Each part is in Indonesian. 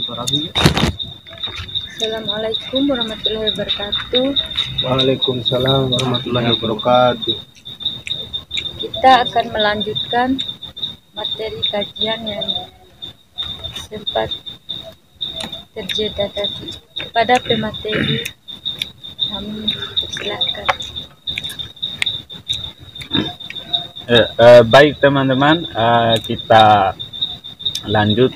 Assalamualaikum warahmatullahi wabarakatuh. Waalaikumsalam warahmatullahi wabarakatuh. Kita akan melanjutkan materi kajian yang sempat terjeda tadi. Pada pemateri kami persilakan. Baik teman-teman, kita lanjut.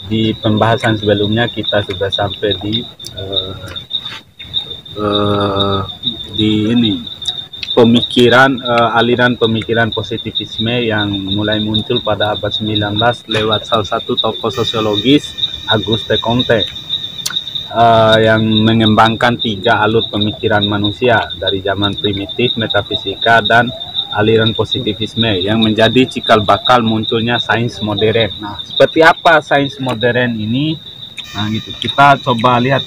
Di pembahasan sebelumnya kita sudah sampai di ini pemikiran, aliran pemikiran positivisme yang mulai muncul pada abad 19 lewat salah satu tokoh sosiologis, Auguste Comte, yang mengembangkan 3 alur pemikiran manusia dari zaman primitif, metafisika, dan aliran positivisme yang menjadi cikal bakal munculnya sains modern. Nah, seperti apa sains modern ini? Nah, gitu. Kita coba lihat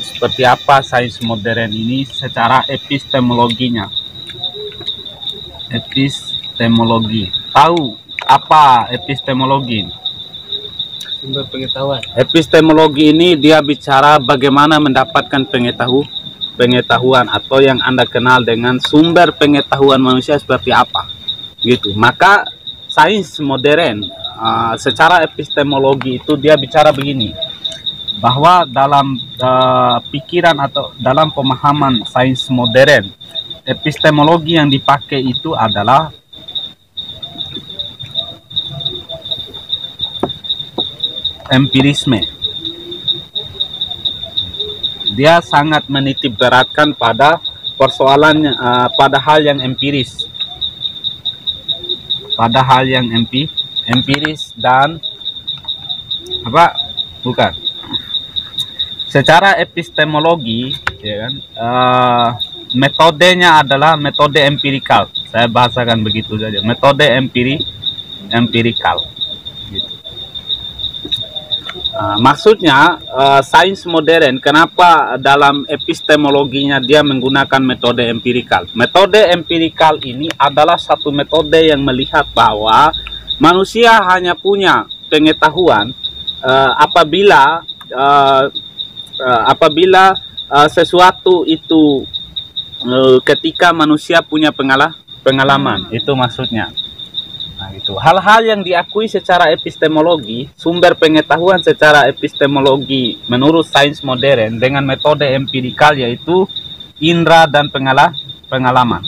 seperti apa sains modern ini secara epistemologinya. Epistemologi. Tahu apa epistemologi? Sumber pengetahuan. Epistemologi ini dia bicara bagaimana mendapatkan pengetahuan atau yang Anda kenal dengan sumber pengetahuan manusia seperti apa, gitu. Maka sains modern secara epistemologi itu dia bicara begini, bahwa dalam pikiran atau dalam pemahaman sains modern, epistemologi yang dipakai itu adalah empirisme. Dia sangat menitik beratkan pada persoalan, pada hal yang empiris, dan apa? Bukan. Secara epistemologi, ya kan, metodenya adalah metode empirikal. Saya bahasakan begitu saja. Metode empirikal. Maksudnya sains modern, kenapa dalam epistemologinya dia menggunakan metode empirikal? Metode empirikal ini adalah satu metode yang melihat bahwa manusia hanya punya pengetahuan apabila sesuatu itu ketika manusia punya pengalaman. Itu maksudnya. Nah, itu hal-hal yang diakui secara epistemologi, sumber pengetahuan secara epistemologi menurut sains modern dengan metode empirikal, yaitu indera dan pengalaman.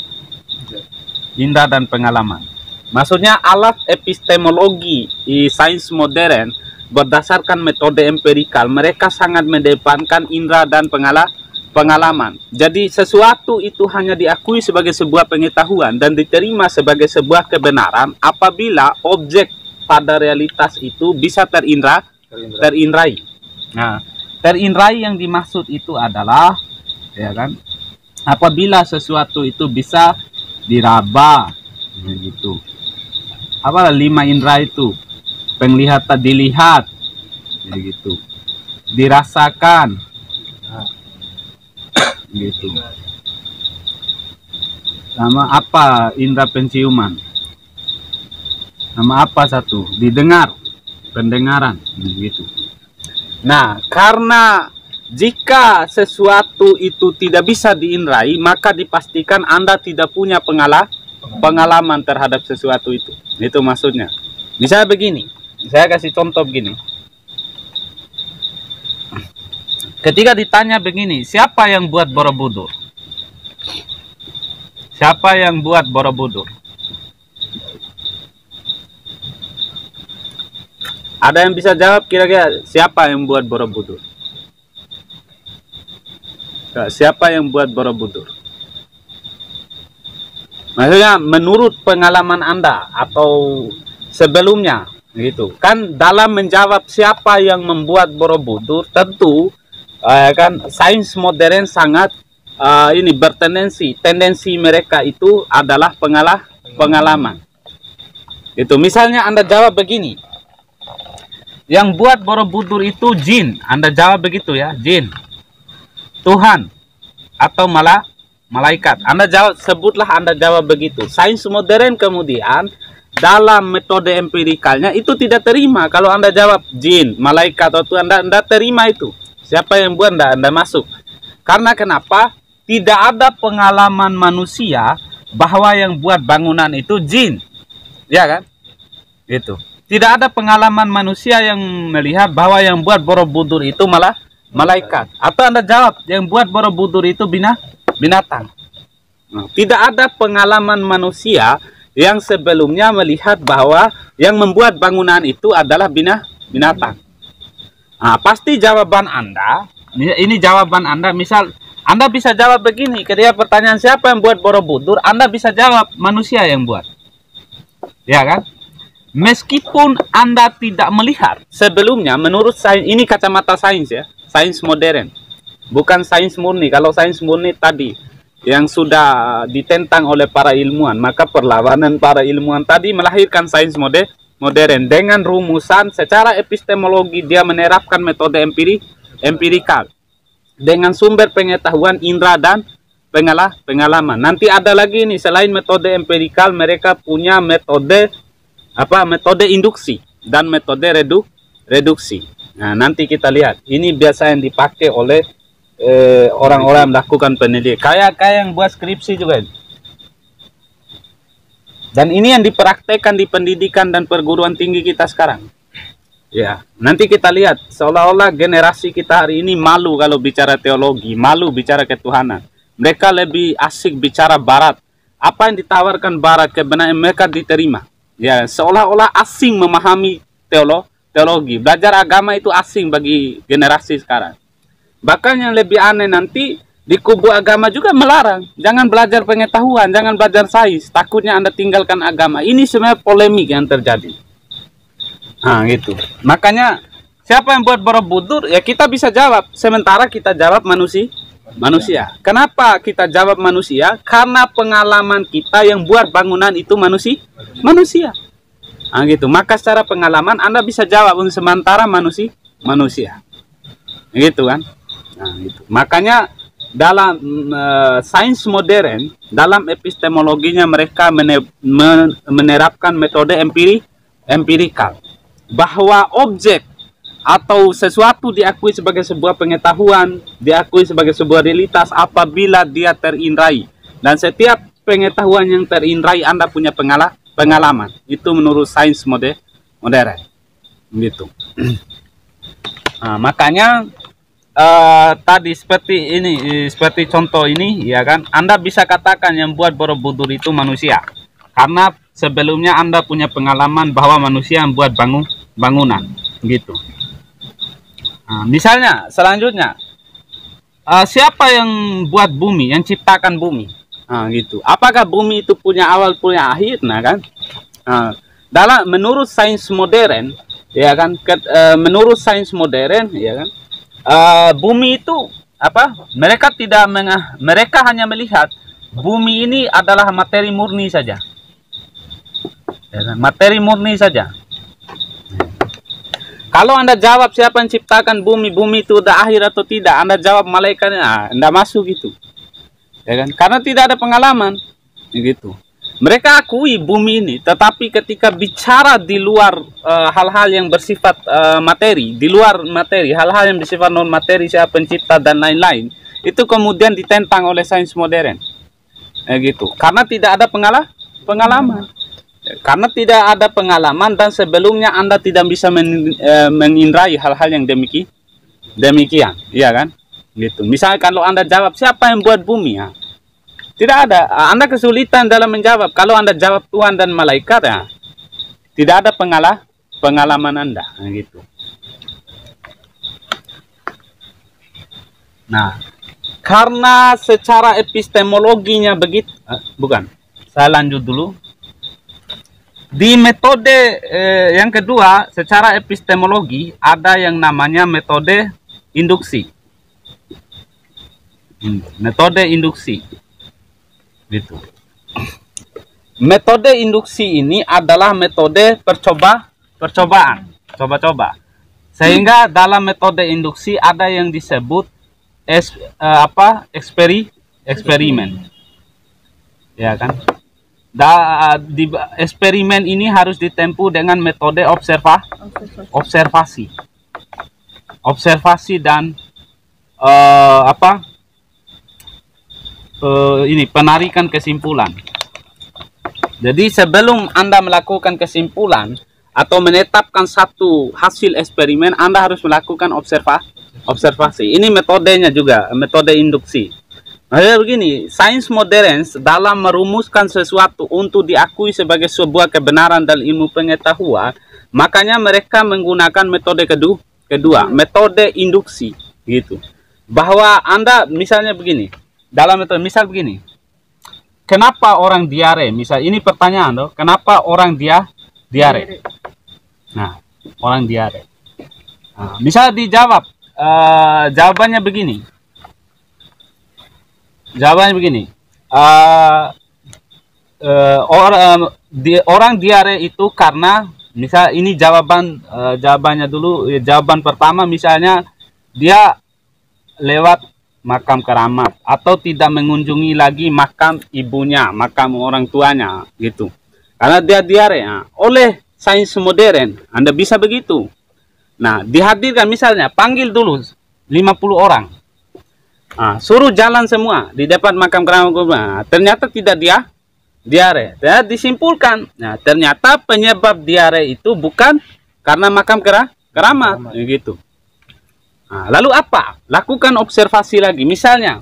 Indera dan pengalaman. Maksudnya alat epistemologi di sains modern berdasarkan metode empirikal, mereka sangat mengedepankan indera dan pengalaman. Jadi sesuatu itu hanya diakui sebagai sebuah pengetahuan dan diterima sebagai sebuah kebenaran apabila objek pada realitas itu bisa terindrai. Nah, terindrai yang dimaksud itu adalah, ya kan, apabila sesuatu itu bisa diraba, gitu. Apa 5 indera itu? Penglihatan, dilihat, gitu. Dirasakan, gitu. Sama apa indera penciuman? Sama apa satu? Didengar, pendengaran, gitu. Nah, karena jika sesuatu itu tidak bisa diindrai, maka dipastikan Anda tidak punya pengalaman terhadap sesuatu itu. Itu maksudnya. Misalnya begini, saya kasih contoh begini. Ketika ditanya begini, siapa yang buat Borobudur? Siapa yang buat Borobudur? Ada yang bisa jawab kira-kira siapa yang buat Borobudur? Siapa yang buat Borobudur? Maksudnya menurut pengalaman Anda atau sebelumnya, gitu. Kan dalam menjawab siapa yang membuat Borobudur, tentu kan sains modern sangat tendensi mereka itu adalah pengalaman. Itu misalnya Anda jawab begini, yang buat Borobudur itu jin, Anda jawab begitu ya, jin, Tuhan, atau malaikat. Anda jawab, sebutlah Anda jawab begitu. Sains modern kemudian dalam metode empirikalnya itu tidak terima. Kalau Anda jawab jin, malaikat atau Tuhan, Anda terima itu. Siapa yang buat, Anda masuk. Karena kenapa? Tidak ada pengalaman manusia bahwa yang buat bangunan itu jin. Ya kan? Gitu. Tidak ada pengalaman manusia yang melihat bahwa yang buat Borobudur itu malah malaikat. Atau Anda jawab yang buat Borobudur itu binatang. Nah, tidak ada pengalaman manusia yang sebelumnya melihat bahwa yang membuat bangunan itu adalah binatang. Nah, pasti jawaban Anda, ini jawaban Anda, misal Anda bisa jawab begini, ketika pertanyaan siapa yang buat Borobudur, Anda bisa jawab manusia yang buat. Ya kan? Meskipun Anda tidak melihat sebelumnya, menurut sains, ini kacamata sains ya, sains modern. Bukan sains murni. Kalau sains murni tadi yang sudah ditentang oleh para ilmuwan, maka perlawanan para ilmuwan tadi melahirkan sains modern dengan rumusan secara epistemologi. Dia menerapkan metode empirikal dengan sumber pengetahuan indera dan pengalaman. Nanti ada lagi nih, selain metode empirikal, mereka punya metode induksi dan metode reduksi. Nah, nanti kita lihat. Ini biasa yang dipakai oleh orang-orang melakukan penelitian, kayak yang buat skripsi juga. Dan ini yang dipraktekkan di pendidikan dan perguruan tinggi kita sekarang. Ya, nanti kita lihat seolah-olah generasi kita hari ini malu kalau bicara teologi, malu bicara ketuhanan. Mereka lebih asik bicara barat. Apa yang ditawarkan barat, kebenaran mereka diterima. Ya, seolah-olah asing memahami teologi. Belajar agama itu asing bagi generasi sekarang. Bahkan yang lebih aneh, nanti di kubu agama juga melarang. Jangan belajar pengetahuan, jangan belajar sains. Takutnya Anda tinggalkan agama. Ini sebenarnya polemik yang terjadi. Nah, gitu. Makanya siapa yang buat Borobudur? Ya kita bisa jawab. Sementara kita jawab manusia. Kenapa kita jawab manusia? Karena pengalaman kita yang buat bangunan itu manusia. Nah, gitu. Maka secara pengalaman Anda bisa jawab untuk sementara manusia. Gitu kan? Nah, gitu. Makanya dalam sains modern, dalam epistemologinya mereka menerapkan metode empirikal, bahwa objek atau sesuatu diakui sebagai sebuah pengetahuan, diakui sebagai sebuah realitas apabila dia terindrai. Dan setiap pengetahuan yang terindrai Anda punya pengalaman. Itu menurut sains modern. Gitu. Nah, makanya tadi seperti ini, seperti contoh ini, ya kan, Anda bisa katakan yang buat Borobudur itu manusia karena sebelumnya Anda punya pengalaman bahwa manusia yang buat bangunan, gitu. Nah, misalnya selanjutnya, siapa yang buat bumi, yang ciptakan bumi? Nah, gitu. Apakah bumi itu punya awal, punya akhir? Nah, kan, menurut sains modern, ya kan, menurut sains modern, ya kan, bumi itu mereka hanya melihat bumi ini adalah materi murni saja, ya kan? Materi murni saja. Kalau Anda jawab siapa yang ciptakan bumi itu udah akhir atau tidak, Anda jawab malaikatnya, Anda masuk gitu, ya kan? Karena tidak ada pengalaman, gitu. Mereka akui bumi ini, tetapi ketika bicara di luar hal-hal yang bersifat materi, di luar materi, hal-hal yang bersifat non materi, siapa pencipta dan lain-lain, itu kemudian ditentang oleh sains modern, gitu. Karena tidak ada pengalaman, karena tidak ada pengalaman dan sebelumnya Anda tidak bisa mengindrai hal-hal yang demikian, iya kan? Gitu. Misalnya kalau Anda jawab siapa yang buat bumi, ya, tidak ada. Anda kesulitan dalam menjawab. Kalau Anda jawab Tuhan dan malaikat, ya, tidak ada pengalaman Anda. Nah, gitu. Nah, karena secara epistemologinya begitu, bukan. Saya lanjut dulu. Di metode yang kedua, secara epistemologi ada yang namanya metode induksi. Metode induksi. Gitu. Metode induksi ini adalah metode percobaan, coba-coba. Sehingga dalam metode induksi ada yang disebut eksperimen. Ya kan? di eksperimen ini harus ditempuh dengan metode observasi dan ini penarikan kesimpulan. Jadi sebelum Anda melakukan kesimpulan atau menetapkan satu hasil eksperimen, Anda harus melakukan observasi. Ini metodenya juga, metode induksi. Nah, begini, sains modern dalam merumuskan sesuatu untuk diakui sebagai sebuah kebenaran dalam ilmu pengetahuan, makanya mereka menggunakan metode kedua, metode induksi, gitu. Bahwa Anda misalnya begini, dalam metode misal begini, kenapa orang diare? Misal ini pertanyaan loh, kenapa orang diare? Nah, orang diare. Nah, misal dijawab, jawabannya begini. Orang diare itu karena, misal ini jawabannya dulu. Jawaban pertama misalnya dia lewat makam keramat atau tidak mengunjungi lagi makam ibunya, makam orang tuanya, gitu. Karena dia diare. Oleh sains modern, Anda bisa begitu. Nah, dihadirkan misalnya, panggil dulu 50 orang. Suruh jalan semua di depan makam keramat. Ternyata tidak diare. Disimpulkan, nah, ternyata penyebab diare itu bukan karena makam keramat, gitu. Lalu apa? Lakukan observasi lagi. Misalnya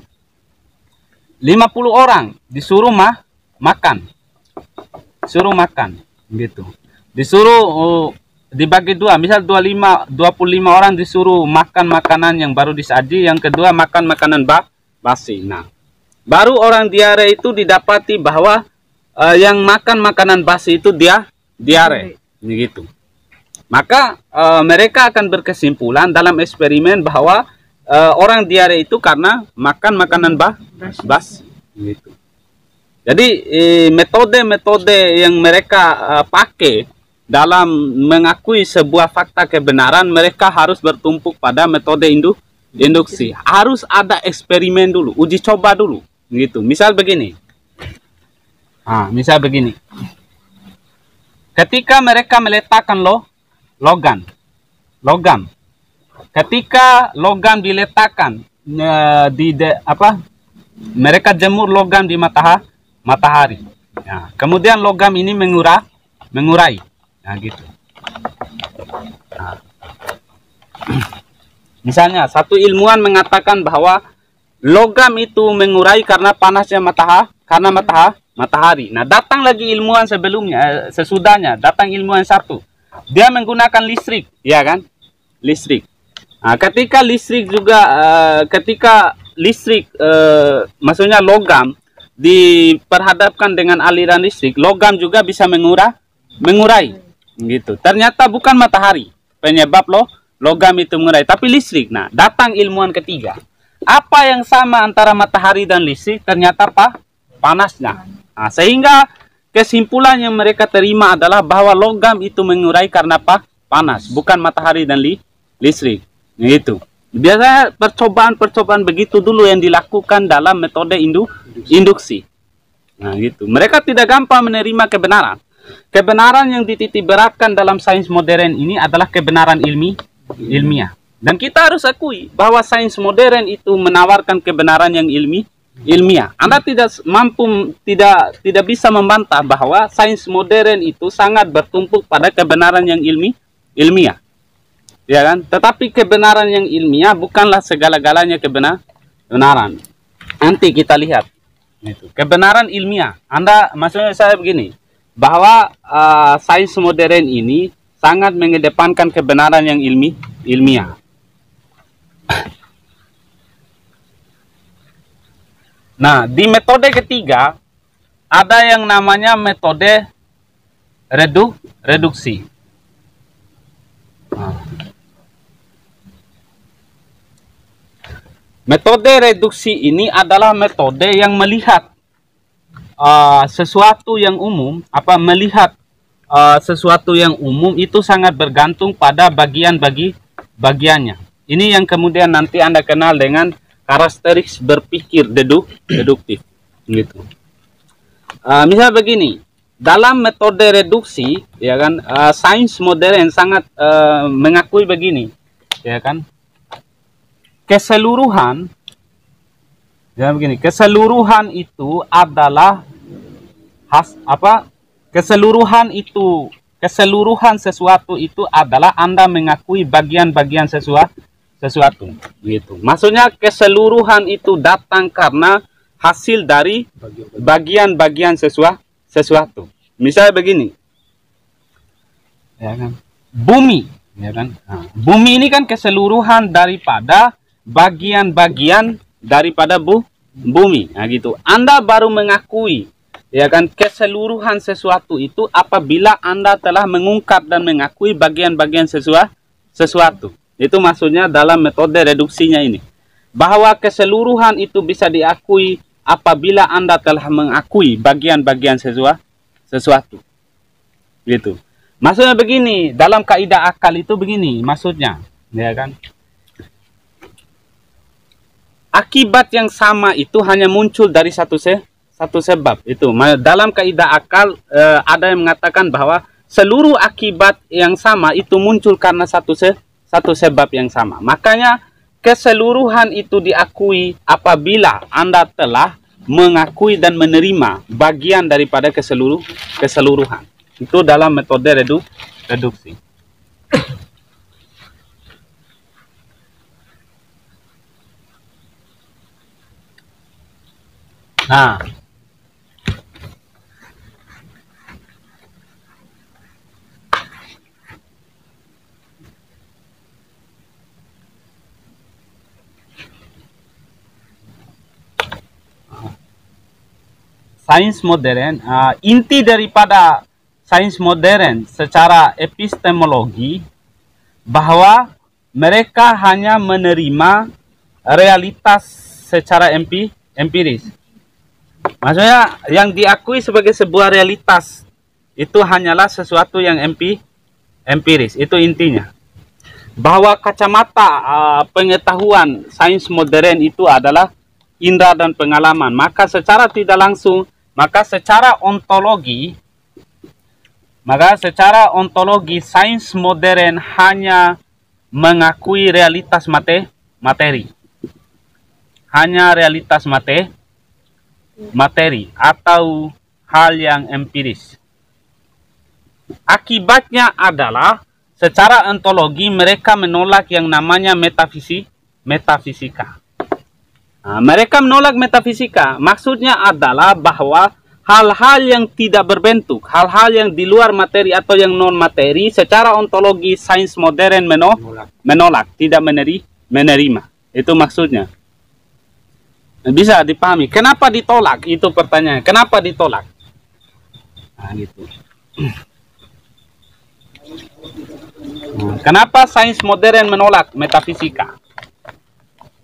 50 orang disuruh makan. Suruh makan, gitu. Disuruh dibagi dua, misal 25 orang disuruh makan makanan yang baru disaji, yang kedua makan makanan basi. Nah, baru orang diare itu didapati bahwa yang makan makanan basi itu diare, begitu. Maka mereka akan berkesimpulan dalam eksperimen bahwa orang diare itu karena makan makanan basi, gitu. Jadi metode-metode yang mereka pakai dalam mengakui sebuah fakta kebenaran, mereka harus bertumpuk pada metode induksi. Harus ada eksperimen dulu, uji coba dulu, gitu. Misal begini. Ketika mereka meletakkan logam. Ketika logam diletakkan mereka jemur logam di matahari. Nah, kemudian logam ini mengurai. Nah, gitu. Nah. Misalnya satu ilmuwan mengatakan bahwa logam itu mengurai karena panasnya matahari. Nah, datang lagi ilmuwan sesudahnya, datang ilmuwan satu. Dia menggunakan listrik, ya kan? Listrik. Nah, ketika listrik maksudnya logam diperhadapkan dengan aliran listrik, logam juga bisa mengurai. Gitu. Ternyata bukan matahari penyebab logam itu mengurai, tapi listrik. Nah, datang ilmuwan ketiga. Apa yang sama antara matahari dan listrik? Ternyata panasnya. Nah, sehingga kesimpulan yang mereka terima adalah bahwa logam itu mengurai karena panas, bukan matahari dan listrik. Gitu. Biasanya percobaan begitu dulu yang dilakukan dalam metode induksi. Nah, gitu. Mereka tidak gampang menerima kebenaran. Kebenaran yang dititikberatkan dalam sains modern ini adalah kebenaran ilmiah. Dan kita harus akui bahwa sains modern itu menawarkan kebenaran yang ilmiah. Anda tidak bisa membantah bahwa sains modern itu sangat bertumpuk pada kebenaran yang ilmiah. Ya kan? Tetapi kebenaran yang ilmiah bukanlah segala-galanya kebenaran. Nanti kita lihat. Itu. Kebenaran ilmiah. Maksudnya saya begini. Bahwa sains modern ini sangat mengedepankan kebenaran yang ilmiah. Nah, di metode ketiga ada yang namanya metode reduksi. Metode reduksi ini adalah metode yang melihat sesuatu yang umum, sesuatu yang umum itu sangat bergantung pada bagiannya. Ini yang kemudian nanti Anda kenal dengan karakteristik berpikir deduktif, gitu. Misal begini, dalam metode reduksi, ya kan, sains modern sangat mengakui begini, ya kan, keseluruhan, ya begini, keseluruhan itu adalah keseluruhan sesuatu itu adalah Anda mengakui bagian-bagian sesuatu, gitu. Maksudnya keseluruhan itu datang karena hasil dari bagian-bagian sesuatu. Misalnya begini, ya kan, bumi, ya kan. Nah, bumi ini kan keseluruhan daripada bagian-bagian daripada bumi, nah gitu. Anda baru mengakui, ya kan, keseluruhan sesuatu itu apabila Anda telah mengungkap dan mengakui bagian-bagian sesuatu. Itu maksudnya dalam metode reduksinya ini, bahwa keseluruhan itu bisa diakui apabila Anda telah mengakui bagian-bagian sesuatu. Gitu. Maksudnya begini, dalam kaidah akal itu begini maksudnya, ya kan? Akibat yang sama itu hanya muncul dari satu sebab. Itu dalam kaidah akal ada yang mengatakan bahwa seluruh akibat yang sama itu muncul karena satu sebab yang sama. Makanya keseluruhan itu diakui apabila Anda telah mengakui dan menerima bagian daripada keseluruhan. Itu dalam metode reduksi. Nah, sains modern, inti daripada sains modern secara epistemologi bahwa mereka hanya menerima realitas secara empiris. Maksudnya yang diakui sebagai sebuah realitas itu hanyalah sesuatu yang empiris. Itu intinya. Bahwa kacamata pengetahuan sains modern itu adalah indera dan pengalaman. Maka secara tidak langsung, secara ontologi sains modern hanya mengakui realitas materi. Hanya realitas materi atau hal yang empiris. Akibatnya adalah secara ontologi mereka menolak yang namanya metafisika. Nah, mereka menolak metafisika. Maksudnya adalah bahwa hal-hal yang tidak berbentuk, hal-hal yang di luar materi atau yang non materi, secara ontologi sains modern menolak, tidak menerima. Itu maksudnya. Bisa dipahami. Kenapa ditolak? Itu pertanyaan. Kenapa ditolak? Nah, gitu. Kenapa sains modern menolak metafisika?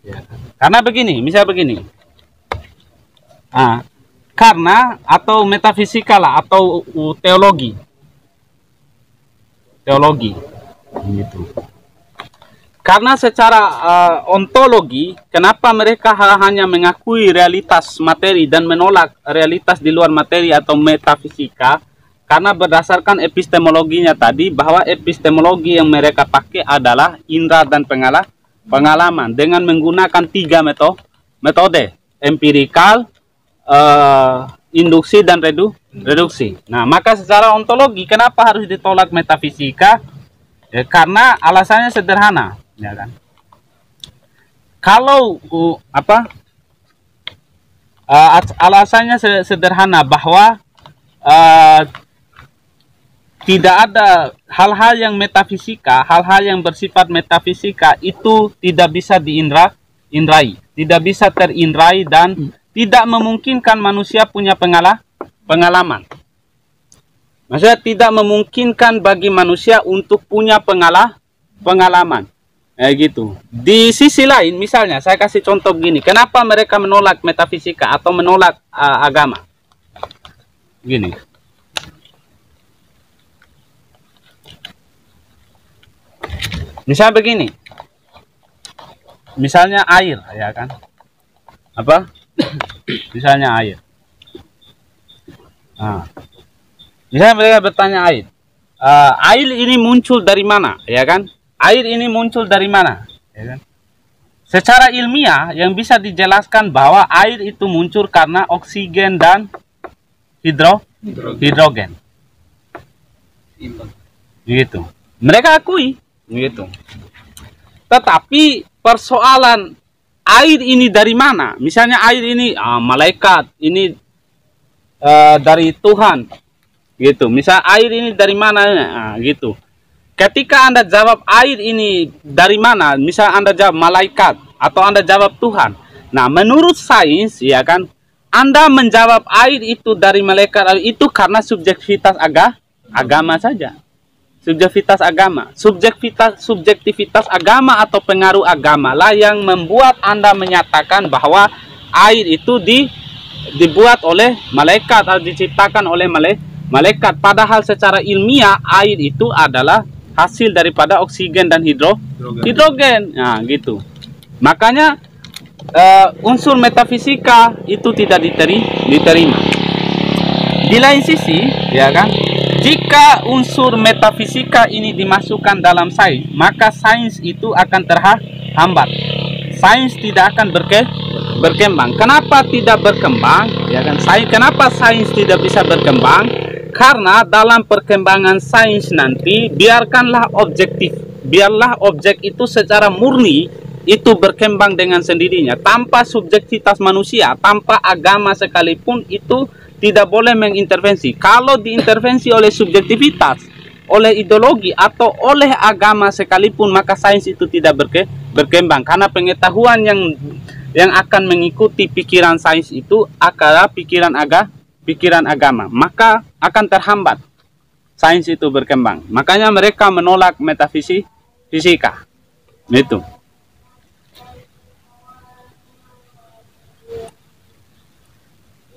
Ya. Karena begini, misal begini. Karena atau metafisika lah atau teologi. Gitu. Karena secara ontologi, kenapa mereka hanya mengakui realitas materi dan menolak realitas di luar materi atau metafisika? Karena berdasarkan epistemologinya tadi, bahwa epistemologi yang mereka pakai adalah indera dan pengalaman dengan menggunakan 3 metode, empirikal, induksi, dan reduksi. Nah, maka secara ontologi, kenapa harus ditolak metafisika? Ya, karena alasannya sederhana. Ya kan? Kalau alasannya sederhana bahwa tidak ada hal-hal yang metafisika, hal-hal yang bersifat metafisika itu tidak bisa diindrai, tidak bisa terindrai dan tidak memungkinkan manusia punya pengalaman. Maksudnya tidak memungkinkan bagi manusia untuk punya pengalaman. Gitu. Di sisi lain, misalnya saya kasih contoh gini, kenapa mereka menolak metafisika atau menolak agama? Gini. Misalnya begini. Misalnya air, ya kan? Misalnya air. Nah, misalnya mereka bertanya air. Air ini muncul dari mana, ya kan? Air ini muncul dari mana, ya kan? Secara ilmiah yang bisa dijelaskan bahwa air itu muncul karena oksigen dan hidrogen. Gitu. Mereka akui, gitu. Tetapi persoalan air ini dari mana? Misalnya air ini malaikat, ini dari Tuhan, gitu. Misal air ini dari mana? Gitu. Ketika Anda jawab air ini dari mana, misal Anda jawab malaikat atau Anda jawab Tuhan. Nah, menurut sains, ya kan, Anda menjawab air itu dari malaikat itu karena subjektivitas agama saja. Subjektivitas agama atau pengaruh agama lah yang membuat Anda menyatakan bahwa air itu dibuat oleh malaikat atau diciptakan oleh malaikat. Padahal secara ilmiah air itu adalah hasil daripada oksigen dan hidrogen. Nah, gitu. Makanya unsur metafisika itu tidak diterima. Di lain sisi, ya kan, jika unsur metafisika ini dimasukkan dalam sains, maka sains itu akan terhambat. Sains tidak akan berkembang. Kenapa tidak berkembang? Ya kan, kenapa sains tidak bisa berkembang? Karena dalam perkembangan sains nanti, biarlah objek itu secara murni itu berkembang dengan sendirinya, tanpa subjektivitas manusia, tanpa agama sekalipun itu tidak boleh mengintervensi. Kalau diintervensi oleh subjektivitas, oleh ideologi atau oleh agama sekalipun, maka sains itu tidak berkembang. Karena pengetahuan yang akan mengikuti pikiran sains itu adalah pikiran agama, maka akan terhambat sains itu berkembang. Makanya mereka menolak metafisika. Itu.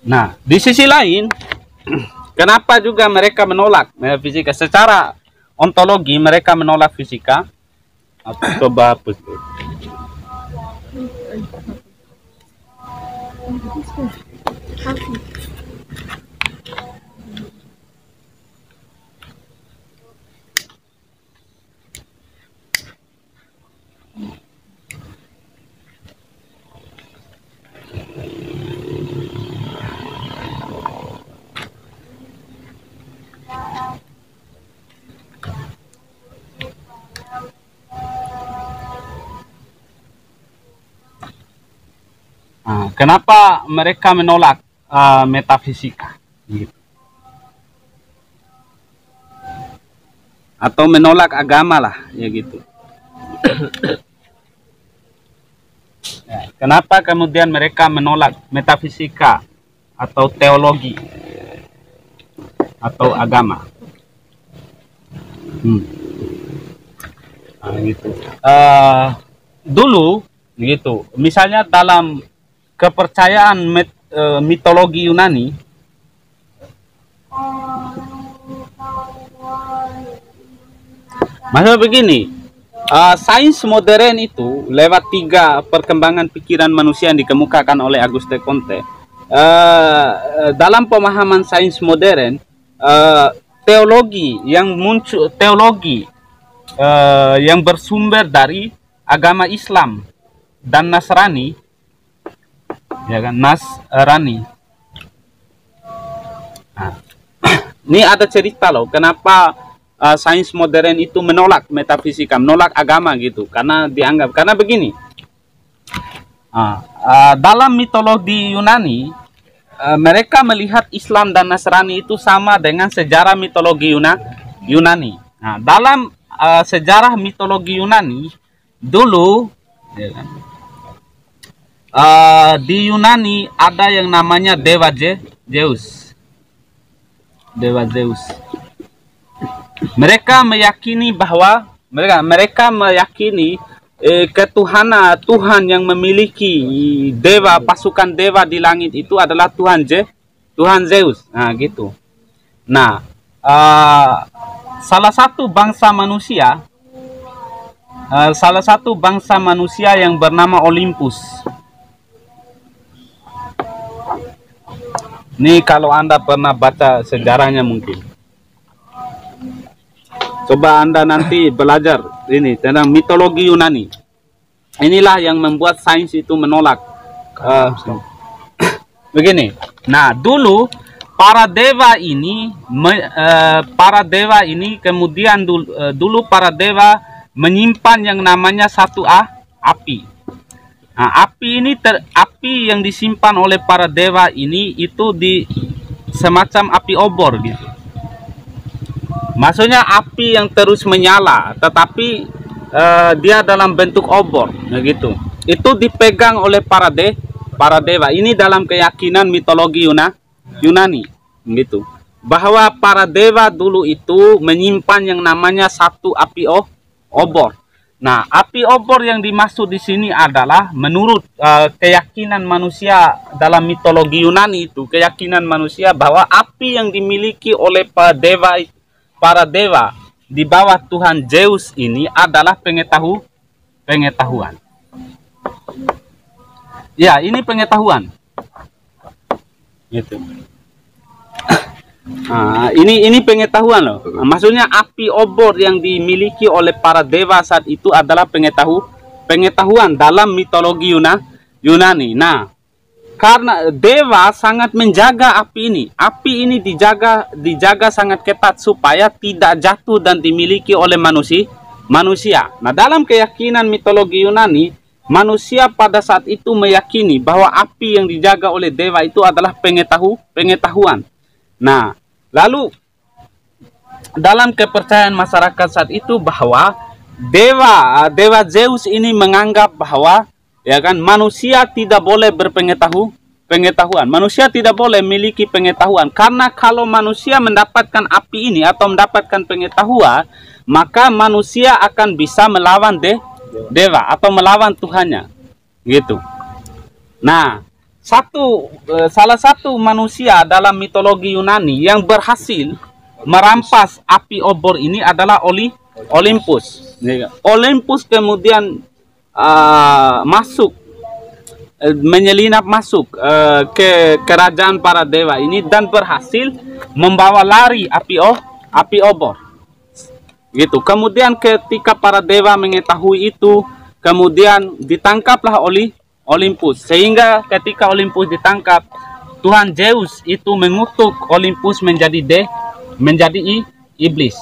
Nah, di sisi lain, kenapa juga mereka menolak metafisika? Secara ontologi mereka menolak fisika. Coba hapus. Kenapa mereka menolak metafisika? Gitu. Atau menolak agama lah, ya gitu. Ya, kenapa kemudian mereka menolak metafisika atau teologi atau agama? Gitu. Dulu, gitu. Misalnya dalam kepercayaan mitologi Yunani, maksudnya begini, sains modern itu lewat 3 perkembangan pikiran manusia yang dikemukakan oleh Auguste Comte. Dalam pemahaman sains modern, teologi yang bersumber dari agama Islam dan Nasrani, ya kan, Nasrani. Nah, ini ada cerita loh, kenapa sains modern itu menolak metafisika, menolak agama gitu, karena begini, dalam mitologi Yunani, mereka melihat Islam dan Nasrani itu sama dengan sejarah mitologi Yunani. Nah, dalam sejarah mitologi Yunani dulu, ya kan, di Yunani ada yang namanya dewa Zeus. Mereka meyakini ketuhanan Tuhan yang memiliki pasukan dewa di langit itu adalah Tuhan Zeus. Nah, gitu. Nah, salah satu bangsa manusia yang bernama Olympus. Ini kalau Anda pernah baca sejarahnya mungkin. Coba Anda nanti belajar ini tentang mitologi Yunani. Inilah yang membuat sains itu menolak. Begini. Nah, dulu para dewa ini kemudian dulu para dewa menyimpan yang namanya satu api. Nah, api yang disimpan oleh para dewa ini itu di semacam api obor gitu. Maksudnya api yang terus menyala, tetapi dia dalam bentuk obor, gitu. Itu dipegang oleh para dewa. Ini dalam keyakinan mitologi Yunani, gitu. Bahwa para dewa dulu itu menyimpan yang namanya satu api obor. Nah, api obor yang dimaksud di sini adalah menurut keyakinan manusia dalam mitologi Yunani itu, keyakinan manusia bahwa api yang dimiliki oleh para dewa di bawah Tuhan Zeus ini adalah pengetahuan. Ya, ini pengetahuan. Gitu. Nah, ini pengetahuan loh. Maksudnya api obor yang dimiliki oleh para dewa saat itu adalah pengetahuan dalam mitologi Yunani. Nah, karena dewa sangat menjaga api ini dijaga sangat ketat supaya tidak jatuh dan dimiliki oleh manusia. Nah, dalam keyakinan mitologi Yunani, manusia pada saat itu meyakini bahwa api yang dijaga oleh dewa itu adalah pengetahuan. Nah, lalu dalam kepercayaan masyarakat saat itu bahwa dewa Zeus ini menganggap bahwa ya kan manusia tidak boleh berpengetahuan. Manusia tidak boleh memiliki pengetahuan karena kalau manusia mendapatkan api ini atau mendapatkan pengetahuan, maka manusia akan bisa melawan dewa atau melawan Tuhannya. Gitu. Nah, salah satu manusia dalam mitologi Yunani yang berhasil merampas api obor ini adalah Olympus. Olympus kemudian menyelinap masuk ke kerajaan para dewa ini dan berhasil membawa lari api obor. Gitu. Kemudian ketika para dewa mengetahui itu, kemudian ditangkaplah Olympus, sehingga ketika Olympus ditangkap, Tuhan Zeus itu mengutuk Olympus menjadi iblis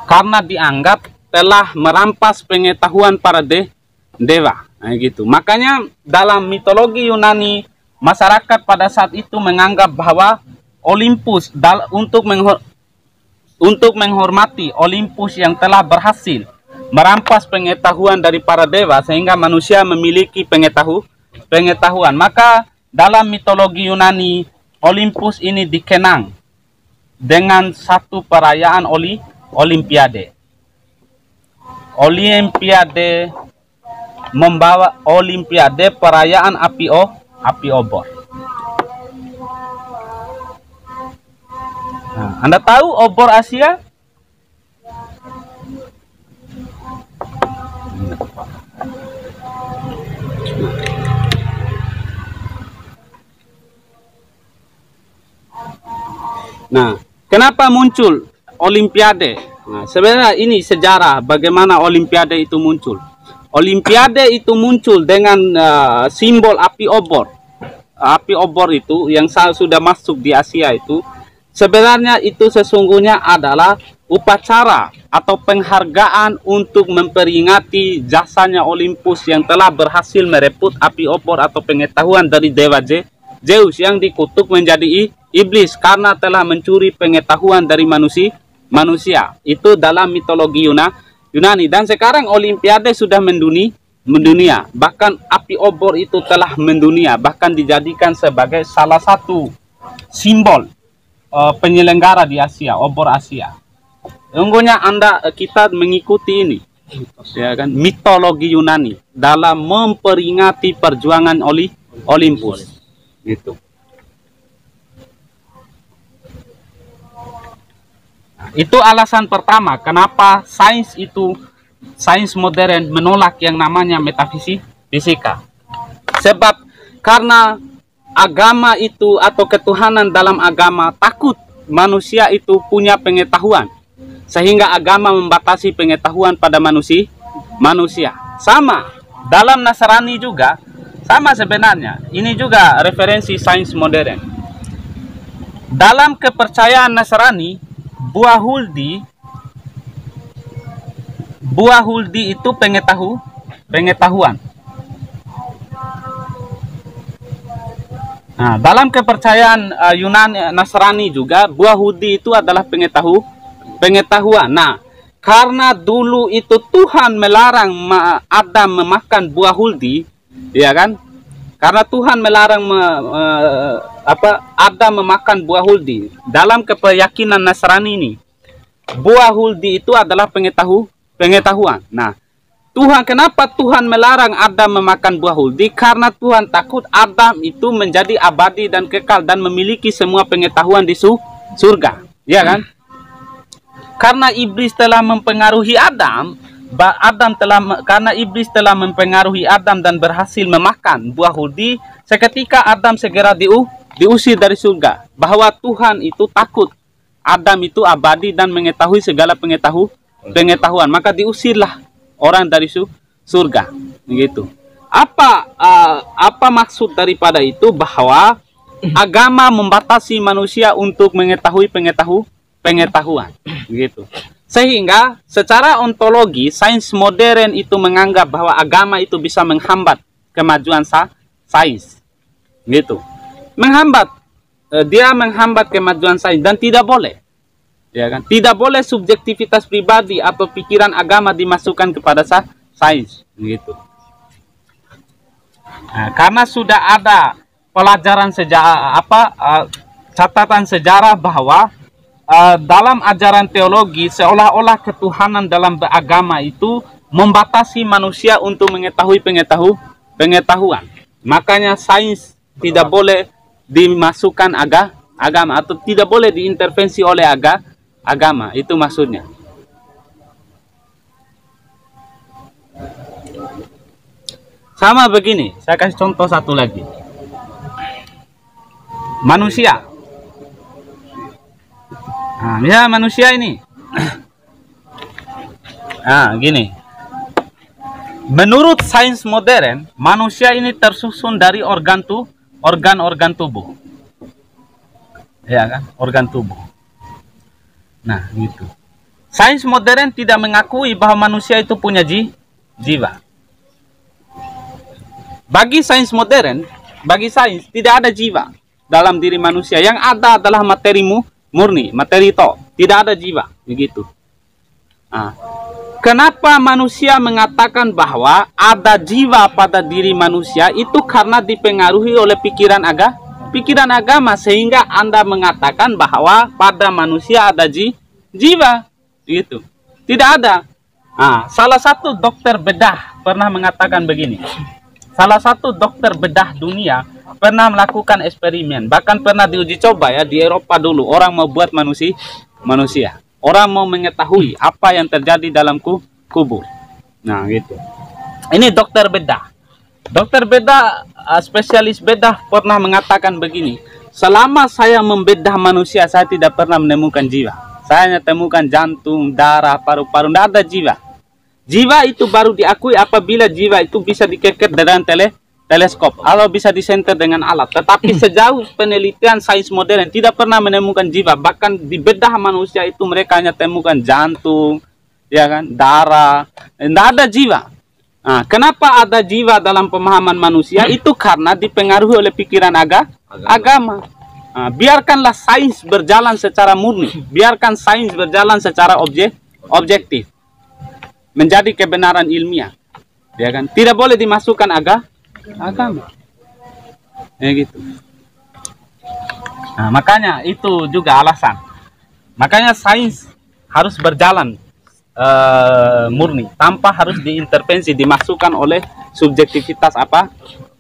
karena dianggap telah merampas pengetahuan para dewa. Nah, gitu. Makanya dalam mitologi Yunani, masyarakat pada saat itu menganggap bahwa Olympus untuk menghormati Olympus yang telah berhasil merampas pengetahuan dari para dewa sehingga manusia memiliki pengetahuan. Maka dalam mitologi Yunani, Olympus ini dikenang dengan satu perayaan Olimpiade. Olimpiade membawa Olimpiade perayaan api obor. Nah, Anda tahu obor Asia? Nah, kenapa muncul Olimpiade? Nah, sebenarnya ini sejarah bagaimana Olimpiade itu muncul. Olimpiade itu muncul dengan simbol api obor. Api obor itu yang sudah masuk di Asia itu, sebenarnya itu sesungguhnya adalah upacara atau penghargaan untuk memperingati jasanya Olympus yang telah berhasil merebut api obor atau pengetahuan dari dewa Zeus yang dikutuk menjadi iblis karena telah mencuri pengetahuan dari manusia. Itu dalam mitologi Yunani. Dan sekarang Olimpiade sudah mendunia. Bahkan api obor itu telah mendunia, bahkan dijadikan sebagai salah satu simbol penyelenggara di Asia, obor Asia. Sungguhnya kita mengikuti ini, ya kan, mitologi Yunani dalam memperingati perjuangan Olympus. Gitu. Itu alasan pertama kenapa sains modern menolak yang namanya metafisika. Sebab karena agama itu atau ketuhanan dalam agama takut manusia itu punya pengetahuan, sehingga agama membatasi pengetahuan pada manusia. Sama dalam Nasrani juga sama sebenarnya. Ini juga referensi sains modern. Dalam kepercayaan Nasrani, buah huldi itu pengetahuan. Nah, dalam kepercayaan Yunani Nasrani juga buah huldi itu adalah pengetahuan. Nah, karena dulu itu Tuhan melarang Adam memakan buah huldi, ya kan? Karena Tuhan melarang Adam memakan buah huldi. Dalam keyakinan Nasrani ini, buah huldi itu adalah pengetahuan. Nah, kenapa Tuhan melarang Adam memakan buah huldi? Karena Tuhan takut Adam itu menjadi abadi dan kekal dan memiliki semua pengetahuan di surga, ya kan? Karena iblis telah mempengaruhi karena iblis telah mempengaruhi Adam dan berhasil memakan buah huldi, seketika Adam segera diusir dari surga. Bahwa Tuhan itu takut Adam itu abadi dan mengetahui segala pengetahuan, maka diusirlah orang dari surga, begitu. Apa maksud daripada itu? Bahwa agama membatasi manusia untuk mengetahui pengetahuan, begitu. Sehingga secara ontologi sains modern itu menganggap bahwa agama itu bisa menghambat kemajuan sains, gitu. Dia menghambat kemajuan sains dan tidak boleh. Ya kan? Tidak boleh subjektivitas pribadi atau pikiran agama dimasukkan kepada sains, gitu. Nah, karena sudah ada pelajaran catatan sejarah bahwa dalam ajaran teologi seolah-olah ketuhanan dalam beragama itu membatasi manusia untuk mengetahui pengetahuan. Makanya sains tidak boleh dimasukkan agama atau tidak boleh diintervensi oleh agama, itu maksudnya. Sama begini, saya kasih contoh satu lagi. Manusia. Nah, ya manusia ini. Gini. Menurut sains modern, manusia ini tersusun dari organ-organ tubuh. Ya kan? Organ tubuh. Nah, gitu. Sains modern tidak mengakui bahwa manusia itu punya jiwa. Bagi sains modern, bagi sains tidak ada jiwa dalam diri manusia. Yang ada adalah materi murni, materi tidak ada jiwa, begitu. Kenapa manusia mengatakan bahwa ada jiwa pada diri manusia? Itu karena dipengaruhi oleh pikiran agama, sehingga Anda mengatakan bahwa pada manusia ada jiwa, gitu. Tidak ada. Salah satu dokter bedah pernah mengatakan begini. Salah satu dokter bedah dunia pernah melakukan eksperimen, bahkan pernah diuji coba ya di Eropa dulu. Orang mau buat manusia. Orang mau mengetahui apa yang terjadi dalam kubur. Nah, gitu. Ini dokter bedah. Dokter bedah, spesialis bedah pernah mengatakan begini. Selama saya membedah manusia, saya tidak pernah menemukan jiwa. Saya hanya temukan jantung, darah, paru-paru, tidak ada jiwa. Jiwa itu baru diakui apabila jiwa itu bisa dikeker dengan teleskop atau bisa disenter dengan alat. Tetapi sejauh penelitian sains modern tidak pernah menemukan jiwa. Bahkan di bedah manusia itu mereka hanya temukan jantung, ya kan, darah, tidak ada jiwa. Kenapa ada jiwa dalam pemahaman manusia? Itu karena dipengaruhi oleh pikiran agama. Biarkanlah sains berjalan secara murni, biarkan sains berjalan secara objektif, menjadi kebenaran ilmiah, ya kan? Tidak boleh dimasukkan agama, ya gitu. Makanya itu juga alasan. Makanya sains harus berjalan murni, tanpa harus diintervensi, dimasukkan oleh subjektivitas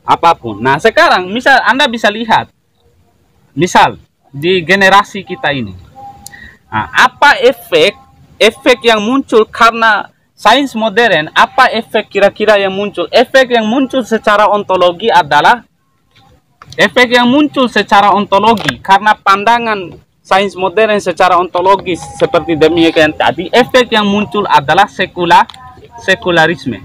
apapun. Nah, sekarang misal Anda bisa lihat, misal di generasi kita ini, apa efek yang muncul karena sains modern? Apa efek kira-kira yang muncul? Efek yang muncul secara ontologi adalah efek yang muncul secara ontologi karena pandangan sains modern secara ontologis seperti demikian tadi, efek yang muncul adalah sekularisme.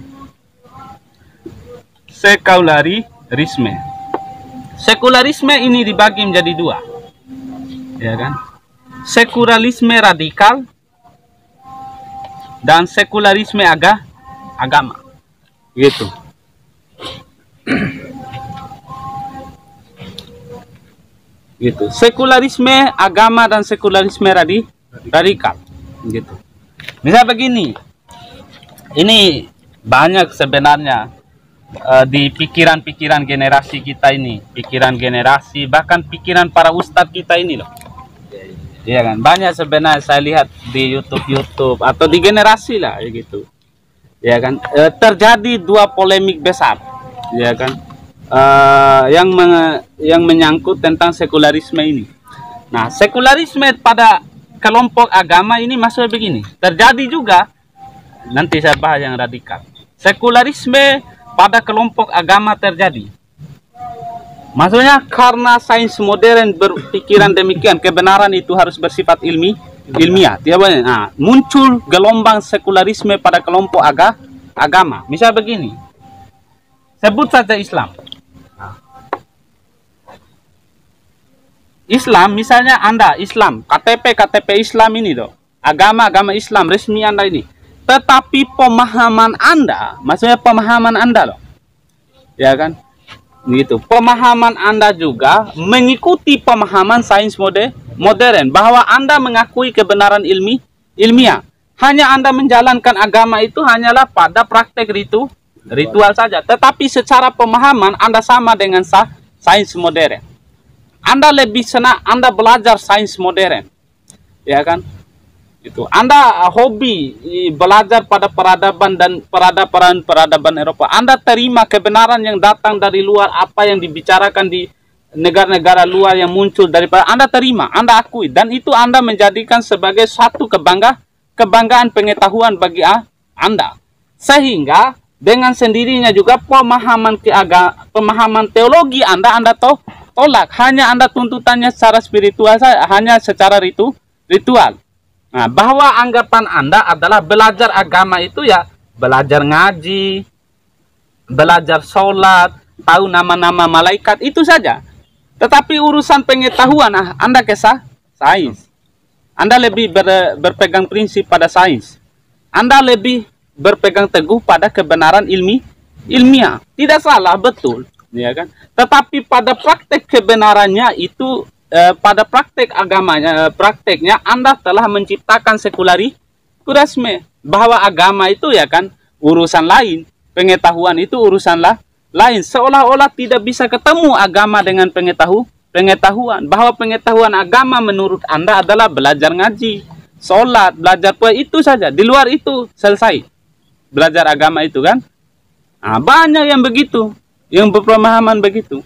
Sekularisme ini dibagi menjadi dua, ya kan? Sekularisme radikal dan sekularisme agama, gitu. Gitu. Sekularisme agama dan sekularisme radikal, gitu. Misal begini, ini banyak sebenarnya di pikiran-pikiran generasi kita ini, pikiran generasi, bahkan pikiran para ustadz kita ini loh. Iya kan, banyak sebenarnya saya lihat di YouTube atau di generasi lah, gitu. Ya kan, terjadi dua polemik besar, ya kan, yang menyangkut tentang sekularisme ini. Nah, sekularisme pada kelompok agama ini maksudnya begini, terjadi juga, nanti saya bahas yang radikal. Sekularisme pada kelompok agama terjadi. Maksudnya karena sains modern berpikiran demikian, kebenaran itu harus bersifat ilmiah. Nah, muncul gelombang sekularisme pada kelompok agama. Misal begini, sebut saja Islam. Islam, misalnya Anda Islam, KTP Islam ini loh, agama Islam resmi Anda ini. Tetapi pemahaman Anda, maksudnya pemahaman Anda loh, ya kan, gitu. Pemahaman Anda juga mengikuti pemahaman sains modern, bahwa Anda mengakui kebenaran ilmiah. Hanya Anda menjalankan agama itu hanyalah pada praktek ritual saja. Tetapi secara pemahaman Anda sama dengan sains modern. Anda lebih senang Anda belajar sains modern, ya kan? Itu Anda hobi belajar pada peradaban dan peradaban Eropa. Anda terima kebenaran yang datang dari luar, apa yang dibicarakan di negara-negara luar yang muncul daripada Anda terima, Anda akui, dan itu Anda menjadikan sebagai suatu kebanggaan pengetahuan bagi Anda. Sehingga dengan sendirinya juga pemahaman teologi Anda tolak. Hanya Anda tuntutannya secara spiritual saja, hanya secara ritual. Nah, bahwa anggapan Anda adalah belajar agama itu ya belajar ngaji, belajar sholat, tahu nama-nama malaikat, itu saja. Tetapi urusan pengetahuan Anda ke sains. Anda lebih berpegang prinsip pada sains. Anda lebih berpegang teguh pada kebenaran ilmiah. Tidak salah, betul, ya kan? Tetapi pada praktek kebenarannya itu, pada praktek agamanya, prakteknya Anda telah menciptakan sekularisme, bahwa agama itu ya kan urusan lain, pengetahuan itu urusan lain. Seolah-olah tidak bisa ketemu agama dengan pengetahuan, bahwa pengetahuan agama menurut Anda adalah belajar ngaji, sholat, belajar puasa, itu saja. Di luar itu selesai belajar agama itu kan. Nah, banyak yang begitu, yang berpemahaman begitu.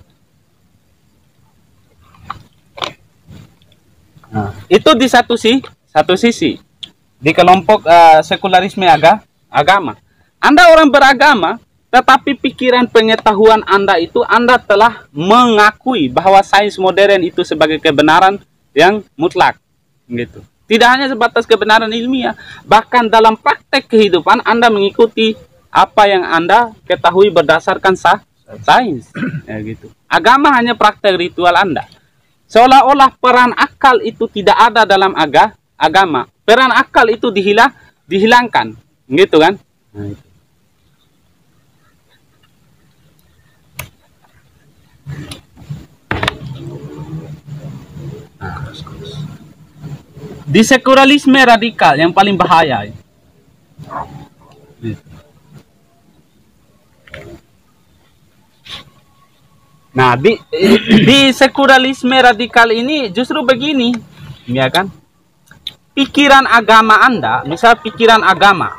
Nah, itu di satu sisi di kelompok sekularisme agama. Anda orang beragama, tetapi pikiran pengetahuan Anda itu Anda telah mengakui bahwa sains modern itu sebagai kebenaran yang mutlak, gitu. Tidak hanya sebatas kebenaran ilmiah, bahkan dalam praktek kehidupan Anda mengikuti apa yang Anda ketahui berdasarkan sains, ya gitu. Agama hanya praktek ritual Anda. Seolah-olah peran akal itu tidak ada dalam agama. Peran akal itu dihilangkan, gitu kan? Nah, itu. Di sekularisme radikal yang paling bahaya. Nah, di sekularisme radikal ini justru begini, ya kan? Pikiran agama Anda, misal pikiran agama.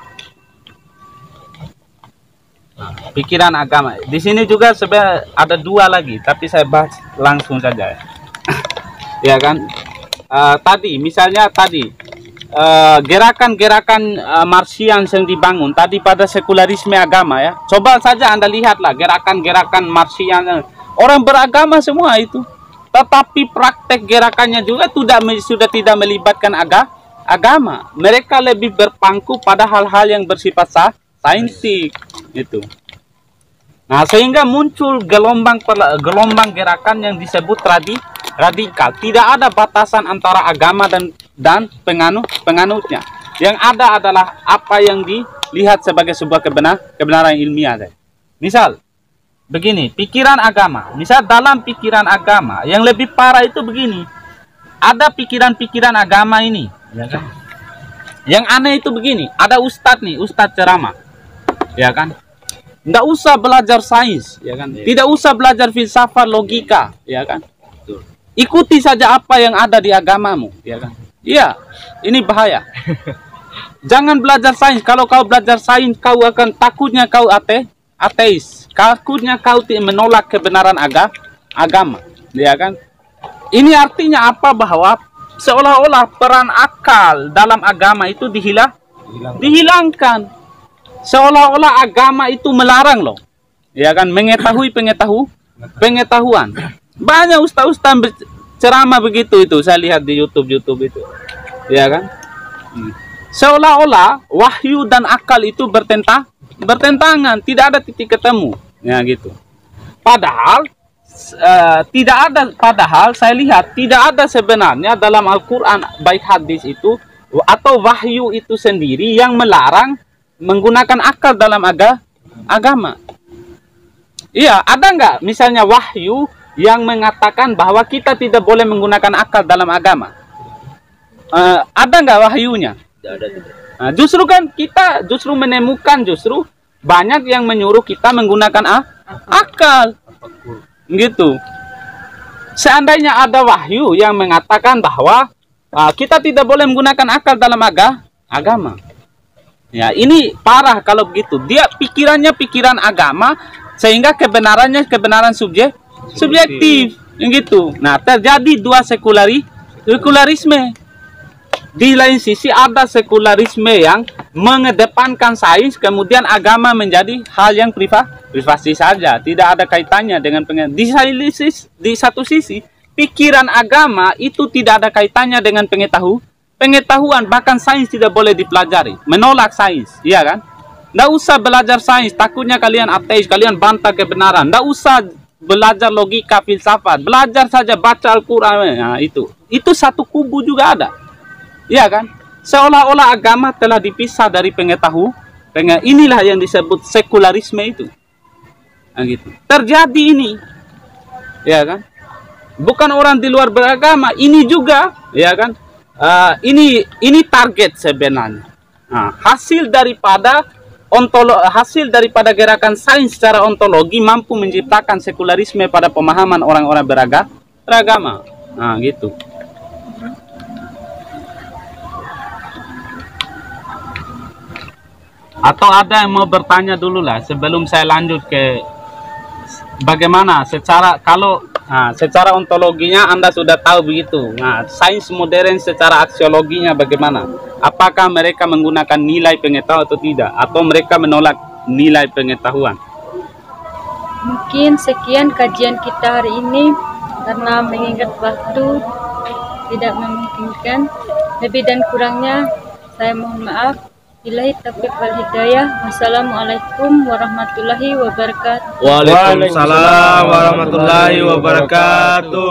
Pikiran agama. Di sini juga sebenarnya ada dua lagi, tapi saya bahas langsung saja. Ya kan? Misalnya gerakan-gerakan Marsian yang dibangun tadi pada sekularisme agama ya. Coba saja Anda lihatlah gerakan-gerakan Marsian, orang beragama semua itu. Tetapi praktek gerakannya juga sudah tidak melibatkan agama. Mereka lebih berpangku pada hal-hal yang bersifat saintik itu. Nah, sehingga muncul gelombang gerakan yang disebut radikal. Tidak ada batasan antara agama dan penganutnya. Yang ada adalah apa yang dilihat sebagai sebuah kebenaran ilmiah. Misal, begini, pikiran agama. Misal dalam pikiran agama, yang lebih parah itu begini. Ada pikiran-pikiran agama ini. Ya kan? Yang aneh itu begini. Ada ustadz nih, ustadz ceramah. Ya kan? Tidak usah belajar sains, ya kan? Tidak usah belajar filsafat, logika, ya kan? Ikuti saja apa yang ada di agamamu, ya kan? Iya, ini bahaya. Jangan belajar sains. Kalau kau belajar sains, kau akan takutnya kau ateis. Takutnya kau menolak kebenaran agama, ya kan? Ini artinya apa? Bahwa seolah-olah peran akal dalam agama itu dihilangkan. Seolah-olah agama itu melarang loh, ya kan, pengetahuan. Banyak ustaz-ustaz ceramah begitu itu, saya lihat di YouTube itu, ya kan. Seolah-olah wahyu dan akal itu bertentangan, tidak ada titik ketemu, ya gitu. Padahal saya lihat tidak ada sebenarnya dalam Al-Quran baik hadis itu atau wahyu itu sendiri yang melarang menggunakan akal dalam agama. Iya, ada nggak misalnya wahyu yang mengatakan bahwa kita tidak boleh menggunakan akal dalam agama? Ada nggak wahyunya? Nah, justru kan kita menemukan banyak yang menyuruh kita menggunakan akal, gitu. Seandainya ada wahyu yang mengatakan bahwa kita tidak boleh menggunakan akal dalam agama. Ya, ini parah kalau begitu. Dia pikirannya pikiran agama sehingga kebenarannya kebenaran subjektif, gitu. Nah, terjadi dua sekularisme. Di lain sisi ada sekularisme yang mengedepankan sains, kemudian agama menjadi hal yang privasi saja, tidak ada kaitannya dengan di satu sisi pikiran agama itu tidak ada kaitannya dengan pengetahuan, bahkan sains tidak boleh dipelajari, menolak sains, iya kan? Nggak usah belajar sains, takutnya kalian ateis, kalian bantah kebenaran. Nggak usah belajar logika, filsafat, belajar saja baca Al-Quran. Nah, itu satu kubu juga ada, iya kan? Seolah-olah agama telah dipisah dari pengetahuan. Inilah yang disebut sekularisme itu. Nah, gitu. Terjadi ini, ya kan? Bukan orang di luar beragama, ini juga, ya kan? Ini target sebenarnya. Nah, hasil daripada gerakan sains secara ontologi mampu menciptakan sekularisme pada pemahaman orang-orang beragama. Nah, gitu. Atau ada yang mau bertanya dulu lah sebelum saya lanjut ke bagaimana secara ontologinya Anda sudah tahu begitu. Nah, sains modern secara aksiologinya bagaimana? Apakah mereka menggunakan nilai pengetahuan atau tidak? Atau mereka menolak nilai pengetahuan? Mungkin sekian kajian kita hari ini, karena mengingat waktu tidak memungkinkan. Lebih dan kurangnya saya mohon maaf. Billahi taufiq wal hidayah. Wassalamualaikum warahmatullahi wabarakatuh. Waalaikumsalam warahmatullahi wabarakatuh.